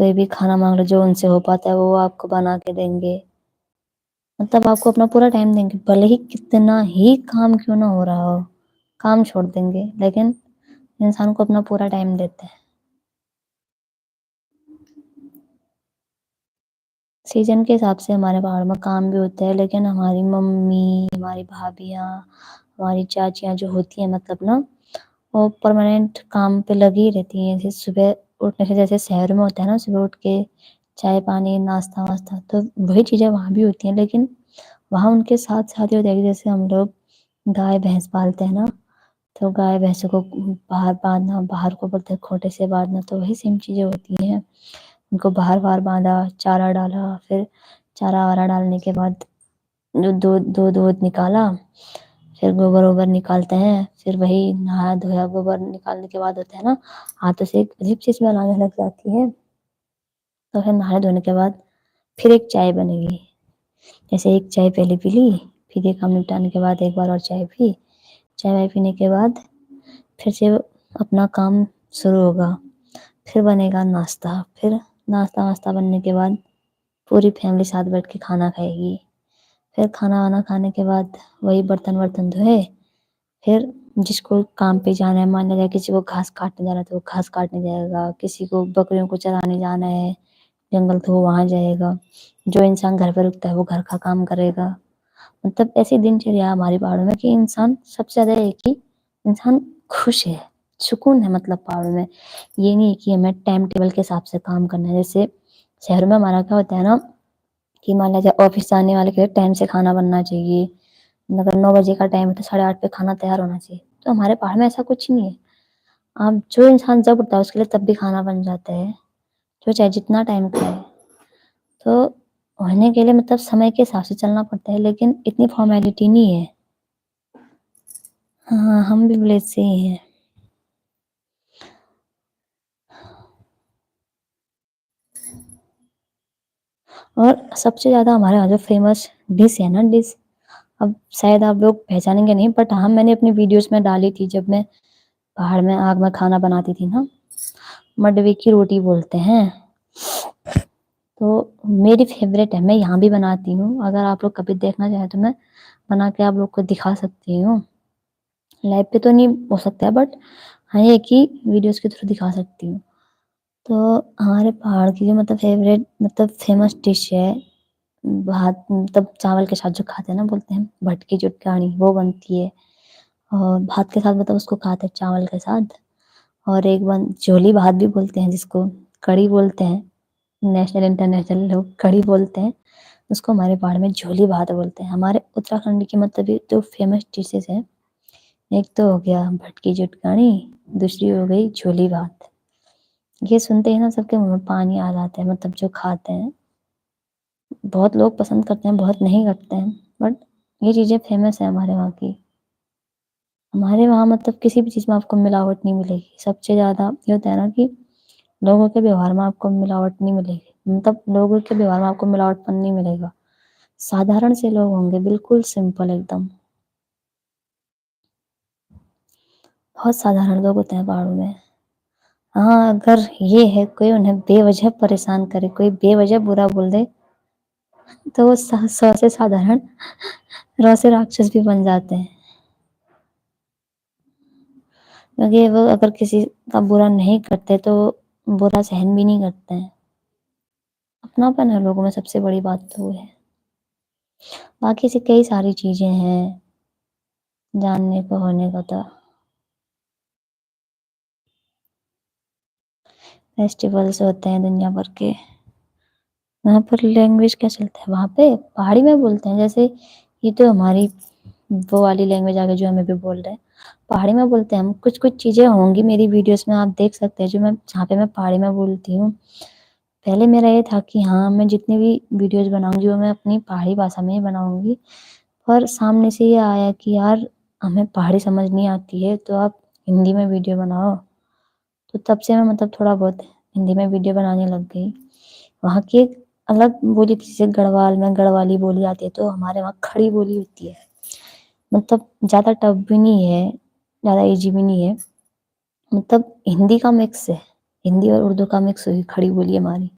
कोई भी खाना मांग लो, जो उनसे हो पाता है वो आपको बना के देंगे। मतलब आपको अपना पूरा टाइम देंगे, भले ही कितना ही काम क्यों ना हो रहा हो, काम छोड़ देंगे, लेकिन इंसान को अपना पूरा टाइम देते हैं। सीजन के हिसाब से हमारे पहाड़ में काम भी होता है, लेकिन हमारी मम्मी, हमारी भाभियाँ, हमारी चाचियाँ जो होती हैं, मतलब ना वो परमानेंट काम पे लगी रहती हैं। जैसे सुबह उठने से, जैसे शहर में होता है ना, सुबह उठ के चाय पानी नाश्ता वास्ता, तो वही चीज़ें वहाँ भी होती हैं, लेकिन वहाँ उनके साथ साथ ही होता है कि जैसे हम लोग गाय भैंस पालते हैं ना, तो गाय भैंसों को बाहर बांधना, बाहर को बोलते हैं खूंटे से बांधना, तो वही सेम चीज़ें होती हैं। उनको बाहर बाहर बांधा, चारा डाला, फिर चारा वारा डालने के बाद जो दूध दूध निकाला, फिर गोबर वोबर निकालते हैं, फिर वही नहाया धोया, गोबर निकालने के बाद होता है ना, हाथों से एक अजीब सी स्मेल आने लग जाती है। तो फिर नहाए धोने के बाद फिर एक चाय बनेगी। जैसे एक चाय पहले पी ली, फिर ये काम निपटाने के बाद एक बार और चाय पी, चाय वाय पीने के बाद फिर से अपना काम शुरू होगा। फिर बनेगा नाश्ता, फिर नाश्ता वास्ता बनने के बाद पूरी फैमिली साथ बैठ के खाना खाएगी। फिर खाना वाना खाने के बाद वही बर्तन वर्तन धोए, फिर जिसको काम पे जाना है, मान लिया किसी को घास काटने जाना है तो वो घास काटने जाएगा, किसी को बकरियों को चराने जाना है जंगल तो वो वहां जाएगा, जो इंसान घर पर रुकता है वो घर का काम करेगा। मतलब ऐसी दिनचर्या हमारे पहाड़ों में कि इंसान सबसे ज्यादा एक ही इंसान खुश है, सुकून है। मतलब पहाड़ों में ये नहीं है कि हमें टाइम टेबल के हिसाब से काम करना है। जैसे शहर में हमारा क्या होता है ना, कि मान लिया ऑफिस जाने वाले के टाइम से खाना बनना चाहिए, अगर 9 बजे का टाइम है तो 8:30 पे खाना तैयार होना चाहिए। तो हमारे पहाड़ में ऐसा कुछ नहीं है। आप जो इंसान जब उठता है उसके लिए तब भी खाना बन जाता है, जो चाहे जितना टाइम का है। तो होने के लिए मतलब समय के हिसाब से चलना पड़ता है, लेकिन इतनी फॉर्मेलिटी नहीं है। हाँ, हम भी विलेज से ही हैं। और सबसे ज्यादा हमारे यहाँ जो फेमस डिश है ना, डिश, अब शायद आप लोग पहचानेंगे नहीं, बट हाँ मैंने अपनी वीडियोस में डाली थी जब मैं पहाड़ में आग में खाना बनाती थी ना, मडवे की रोटी बोलते हैं। तो मेरी फेवरेट है, मैं यहाँ भी बनाती हूँ, अगर आप लोग कभी देखना चाहें तो मैं बना के आप लोग को दिखा सकती हूँ। लाइव पे तो नहीं हो सकता है, बट हाँ ये कि वीडियोस के थ्रू दिखा सकती हूँ। तो हमारे पहाड़ की जो मतलब फेवरेट मतलब फेमस डिश है, भात मतलब चावल के साथ जो खाते हैं ना, बोलते हैं भटकी चुटकानी, वो बनती है। और भात के साथ मतलब उसको खाते हैं चावल के साथ। और एक बन झोली भात भी बोलते हैं, जिसको कढ़ी बोलते हैं, नेशनल इंटरनेशनल लोग कढ़ी बोलते हैं, उसको हमारे पहाड़ में झोली भात बोलते हैं। हमारे उत्तराखंड की मतलब ये तो फेमस डिशेज है, एक तो हो गया भटकी चुटकानी, दूसरी हो गई झोली भात। ये सुनते ही ना सबके मुंह में पानी आ जाता है, मतलब जो खाते हैं। बहुत लोग पसंद करते हैं, बहुत नहीं करते हैं, बट ये चीजें फेमस है हमारे वहाँ की। हमारे वहाँ मतलब किसी भी चीज में आपको मिलावट नहीं मिलेगी। सबसे ज्यादा ये होता है ना कि लोगों के व्यवहार में आपको मिलावट नहीं मिलेगी, मतलब लोगों के व्यवहार में आपको मिलावटपन नहीं मिलेगा। साधारण से लोग होंगे, बिल्कुल सिंपल एकदम। बहुत साधारण लोग होते हैं पहाड़ों में। हाँ, अगर ये है कोई उन्हें बेवजह परेशान करे, कोई बेवजह बुरा बोल दे, तो वो सौ से साधारण रौ से राक्षस भी बन जाते हैं। क्योंकि वो अगर किसी का बुरा नहीं करते तो बुरा सहन भी नहीं करते हैं। अपनापन है लोगों में, सबसे बड़ी बात तो वो है। बाकी से कई सारी चीजें हैं जानने को होने को तो। फेस्टिवल्स होते हैं दुनिया भर के। वहाँ पर लैंग्वेज क्या चलता है, वहाँ पे पहाड़ी में बोलते हैं। जैसे ये तो हमारी वो वाली लैंग्वेज आ गई जो हमें भी बोल रहे हैं, पहाड़ी में बोलते हैं हम। कुछ कुछ चीजें होंगी मेरी वीडियोस में, आप देख सकते हैं, जो मैं जहाँ पे मैं पहाड़ी में बोलती हूँ। पहले मेरा ये था कि हाँ मैं जितनी भी वीडियोस बनाऊंगी वो मैं अपनी पहाड़ी भाषा में ही बनाऊंगी, पर सामने से ये आया कि यार हमें पहाड़ी समझ नहीं आती है, तो आप हिंदी में वीडियो बनाओ। तो तब से मैं मतलब थोड़ा बहुत हिंदी में वीडियो बनाने लग गई। वहाँ की एक अलग बोली थी, जैसे गढ़वाल में गढ़वाली बोली जाती है, तो हमारे वहाँ खड़ी बोली होती है। मतलब ज्यादा टफ भी नहीं है, ज्यादा इजी भी नहीं है, मतलब हिंदी का मिक्स है। ہندی اور اردو کا مکس ہوئی کھڑی بولی ہماری۔